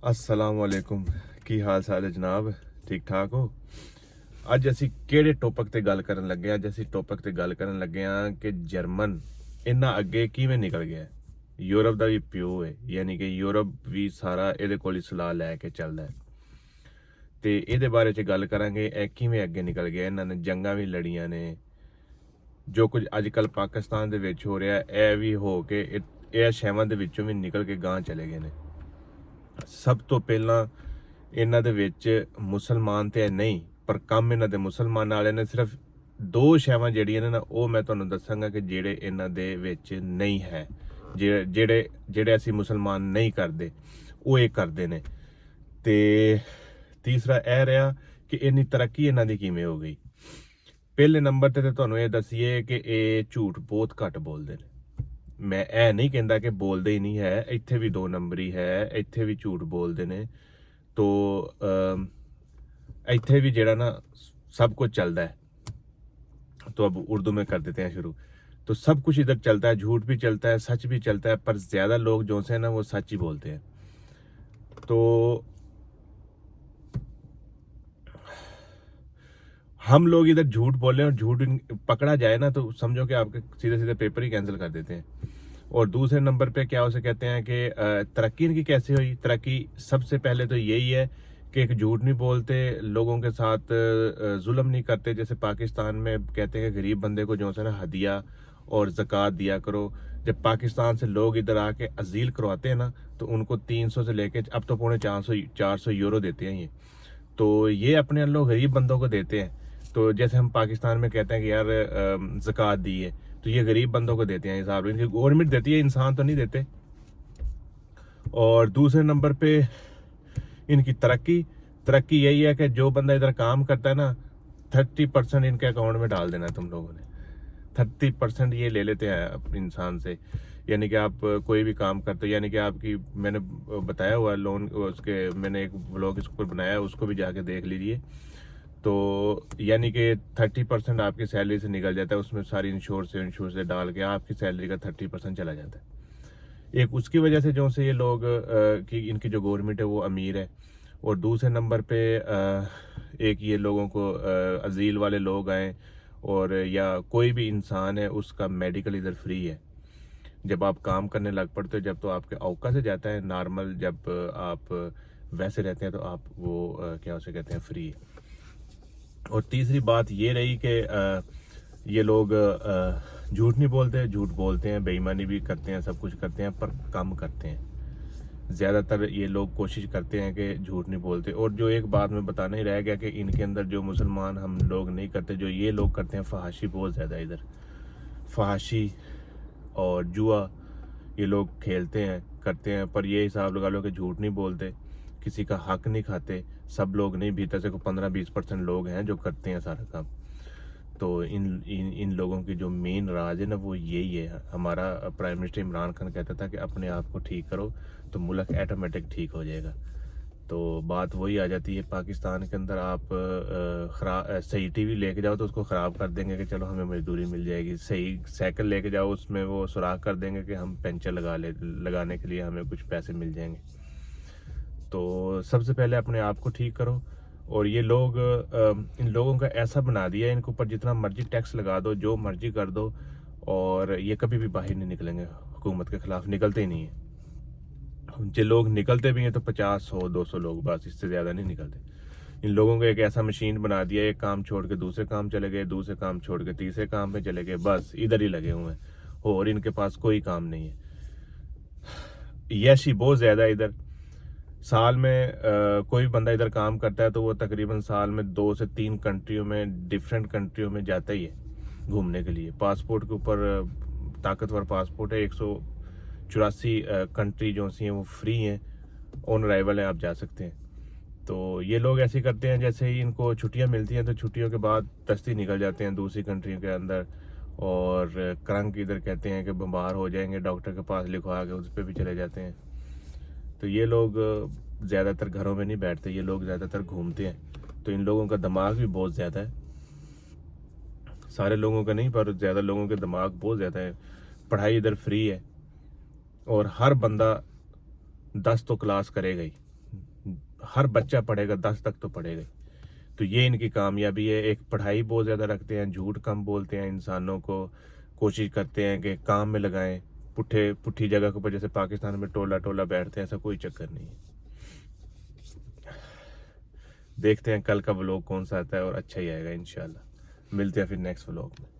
अस्सलाम वालेकुम की हाल चाल है जनाब ठीक ठाक हो। ਅੱਜ ਅਸੀਂ ਕਿਹੜੇ ਟੌਪਿਕ ਤੇ ਗੱਲ ਕਰਨ ਲੱਗੇ ਆ? ਅੱਜ ਅਸੀਂ ਟੌਪਿਕ ਤੇ ਗੱਲ ਕਰਨ ਲੱਗੇ ਆ ਕਿ ਜਰਮਨ ਇੰਨਾ ਅੱਗੇ ਕਿਵੇਂ ਨਿਕਲ ਗਿਆ। ਯੂਰਪ ਦਾ ਵੀ ਪਿਓ ਹੈ, ਯਾਨੀ ਕਿ ਯੂਰਪ ਵੀ ਸਾਰਾ ਇਹਦੇ ਕੋਲ ਹੀ ਸਲਾਹ ਲੈ ਕੇ ਚੱਲਦਾ ਹੈ ਤੇ ਇਹਦੇ ਬਾਰੇ ਚ ਗੱਲ ਕਰਾਂਗੇ। ਇਹ ਕਿਵੇਂ ਅੱਗੇ ਨਿਕਲ ਗਿਆ, ਇਹਨਾਂ ਨੇ ਜੰਗਾਂ ਵੀ ਲੜੀਆਂ ਨੇ। ਜੋ ਕੁਝ ਅੱਜ ਕੱਲ ਪਾਕਿਸਤਾਨ ਦੇ ਵਿੱਚ ਹੋ ਰਿਹਾ ਇਹ ਵੀ ਹੋ ਕੇ ਇਹ ਸ਼ਹਿਵਾਂ ਦੇ ਵਿੱਚੋਂ ਵੀ ਨਿਕਲ ਕੇ ਗਾਂਹ ਚਲੇ ਗਏ ਨੇ। ਸਭ ਤੋਂ ਪਹਿਲਾਂ ਇਹਨਾਂ ਦੇ ਵਿੱਚ ਮੁਸਲਮਾਨ ਤੇ ਨਹੀਂ, ਪਰ ਕੰਮ ਇਹਨਾਂ ਦੇ ਮੁਸਲਮਾਨ ਵਾਲੇ ਨੇ। ਸਿਰਫ ਦੋ ਸ਼ੈਵਾਂ ਜਿਹੜੀਆਂ ਨੇ ਨਾ ਉਹ ਮੈਂ ਤੁਹਾਨੂੰ ਦੱਸਾਂਗਾ ਕਿ ਜਿਹੜੇ ਇਹਨਾਂ ਦੇ ਵਿੱਚ ਨਹੀਂ ਹੈ, ਜਿਹੜੇ ਅਸੀਂ ਮੁਸਲਮਾਨ ਨਹੀਂ ਕਰਦੇ ਉਹ ਇਹ ਕਰਦੇ ਨੇ। ਤੇ ਤੀਸਰਾ ਇਹ ਰਿਹਾ ਕਿ ਇੰਨੀ ਤਰੱਕੀ ਇਹਨਾਂ ਦੀ ਕਿਵੇਂ ਹੋ ਗਈ। ਪਹਿਲੇ ਨੰਬਰ ਤੇ ਤੁਹਾਨੂੰ ਇਹ ਦੱਸੀਏ ਕਿ ਇਹ ਝੂਠ ਬਹੁਤ ਘੱਟ ਬੋਲਦੇ ਨੇ। ਮੈਂ ਇਹ ਨਹੀਂ ਕਹਿੰਦਾ ਕਿ ਬੋਲਦੇ ਹੀ ਨਹੀਂ ਹੈ, ਇੱਥੇ ਵੀ 2 ਨੰਬਰੀ ਹੈ, ਇੱਥੇ ਵੀ ਝੂਠ ਬੋਲਦੇ ਨੇ। तो ਇੱਥੇ भी ਜਿਹੜਾ ना सब कुछ चलता है। तो अब उर्दू में कर देते हैं शुरू। तो सब कुछ इधर चलता है, झूठ भी चलता है, सच भी चलता है, पर ज़्यादा लोग जो से ना वो सच ही बोलते हैं। तो हम लोग इधर झूठ बोले और झूठ पकड़ा जाए ना तो समझो कि आपके सीधे सीधे पेपर ही कैंसिल कर देते हैं। और दूसरे नंबर पे क्या उसे कहते हैं कि तरक्की इनकी कैसे हुई। तरक्की सबसे पहले तो यही है कि एक झूठ नहीं बोलते, लोगों के साथ जुल्म नहीं करते। जैसे पाकिस्तान में कहते हैं कि गरीब बंदे को जो है ना हदिया और ज़कात दिया करो। जब पाकिस्तान से लोग इधर आके अजील करवाते हैं ना तो उनको 300 से लेके अब तो पौने 400 यूरो देते हैं ये। तो ये अपने लोग गरीब बंदों को देते हैं। तो जैसे हम पाकिस्तान में कहते हैं कि यार ज़कात दी है, तो ये गरीब बंदों को देते हैं, हिसाब इनकी गवर्नमेंट देती है, इंसान तो नहीं देते। और दूसरे नंबर पे इनकी तरक्की यही है कि जो बंदा इधर काम करता है ना 30% इनके अकाउंट में डाल देना है तुम लोगों ने। 30% ये ले लेते हैं इंसान से। यानी कि आप कोई भी काम करते हो, यानी कि आपकी मैंने बताया हुआ लोन उसके, मैंने एक व्लॉग इसके ऊपर बनाया, उसको भी जाके देख लीजिए। तो यानी कि 30% आपकी सैलरी से निकल जाता है, उसमें सारी इंश्योर से डाल के आपकी सैलरी का 30% चला जाता है। एक उसकी वजह से जो से ये लोग कि इनकी जो गवर्नमेंट है वो अमीर है। और दूसरे नंबर पे एक ये लोगों को अजील वाले लोग आए और या कोई भी इंसान है उसका मेडिकल इधर फ्री है। जब आप काम करने लग पड़ते हो, जब तो आपके औका से जाता है नॉर्मल, जब आप वैसे रहते हैं तो आप वो क्या उसे कहते हैं फ्री है। और तीसरी बात ये रही कि ये लोग झूठ नहीं बोलते, झूठ बोलते हैं, बेईमानी भी करते हैं, सब कुछ करते हैं, पर कम करते हैं। ज़्यादातर ये लोग कोशिश करते हैं कि झूठ नहीं बोलते। और जो एक बात में बताना ही रह गया कि इनके अंदर जो मुसलमान हम लोग नहीं करते, जो ये लोग करते हैं, फहाशी बहुत ज़्यादा इधर। फहाशी और जुआ ये लोग खेलते हैं, करते हैं, पर ये हिसाब लगा लो कि झूठ नहीं बोलते, किसी का हक नहीं खाते। सब लोग नहीं, भीतर से को 15-20% लोग हैं जो करते हैं सारा काम। तो इन लोगों की जो मेन राज है ना वो यही है। हमारा प्राइम मिनिस्टर इमरान खान कहता था कि अपने आप को ठीक करो तो मुल्क ऑटोमेटिक ठीक हो जाएगा। तो बात वही आ जाती है, पाकिस्तान के अंदर आप सही टीवी लेके जाओ तो उसको ख़राब कर देंगे कि चलो हमें मजदूरी मिल जाएगी। सही साइकिल लेके जाओ उसमें वो सुराख कर देंगे कि हम पंचर लगाने के लिए हमें कुछ पैसे मिल जाएंगे। तो सबसे पहले अपने आप को ठीक करो। और ये लोग इन लोगों का ऐसा बना दिया है, इनके ऊपर जितना मर्जी टैक्स लगा दो, जो मर्जी कर दो, और ये कभी भी बाहर नहीं निकलेंगे, हुकूमत के ख़िलाफ़ निकलते ही नहीं है। जो लोग निकलते भी हैं तो 50-100-200 लोग, बस, इससे ज़्यादा नहीं निकलते। इन लोगों को एक ऐसा मशीन बना दिया, एक काम छोड़ के दूसरे काम चले गए, दूसरे काम छोड़ के तीसरे काम पे चले गए, बस इधर ही लगे हुए हैं और इनके पास कोई काम नहीं है। यशी बहुत ज़्यादा इधर। साल में कोई बंदा इधर काम करता है तो वो तकरीबन साल में 2 से 3 कंट्रियों में, डिफरेंट कंट्रियों में जाता ही है घूमने के लिए। पासपोर्ट के ऊपर ताकतवर पासपोर्ट है, 184 कंट्री जो सी हैं वो फ्री हैं, ऑन अराइवल हैं, आप जा सकते हैं। तो ये लोग ऐसे करते हैं जैसे ही इनको छुट्टियां मिलती हैं तो छुट्टियों के बाद दस्ती निकल जाते हैं दूसरी कंट्री के अंदर। और क्रंक इधर कहते हैं कि बीमार हो जाएंगे, डॉक्टर के पास लिखवा के उस पर भी चले जाते हैं। तो ये लोग ज़्यादातर घरों में नहीं बैठते, ये लोग ज़्यादातर घूमते हैं। तो इन लोगों का दिमाग भी बहुत ज़्यादा है, सारे लोगों का नहीं पर ज़्यादा लोगों के दिमाग बहुत ज़्यादा है। पढ़ाई इधर फ्री है और हर बंदा 10 तो क्लास करेगा ही, ہر بچہ پڑھے گا 10 تک تو پڑھے گا. تو یہ ان کی کامیابی ہے. ایک پڑھائی بہت زیادہ رکھتے ہیں, جھوٹ کم بولتے ہیں, انسانوں کو کوشش کرتے ہیں کہ کام میں لگائیں, پٹھی جگہ کے اوپر جیسے پاکستان میں ٹولہ بیٹھتے ہیں, ایسا کوئی چکر نہیں ہے. دیکھتے ہیں کل کا ولاگ کون سا آتا ہے, اور اچھا ہی آئے گا انشاءاللہ. ملتے ہیں پھر نیکسٹ ولاگ میں.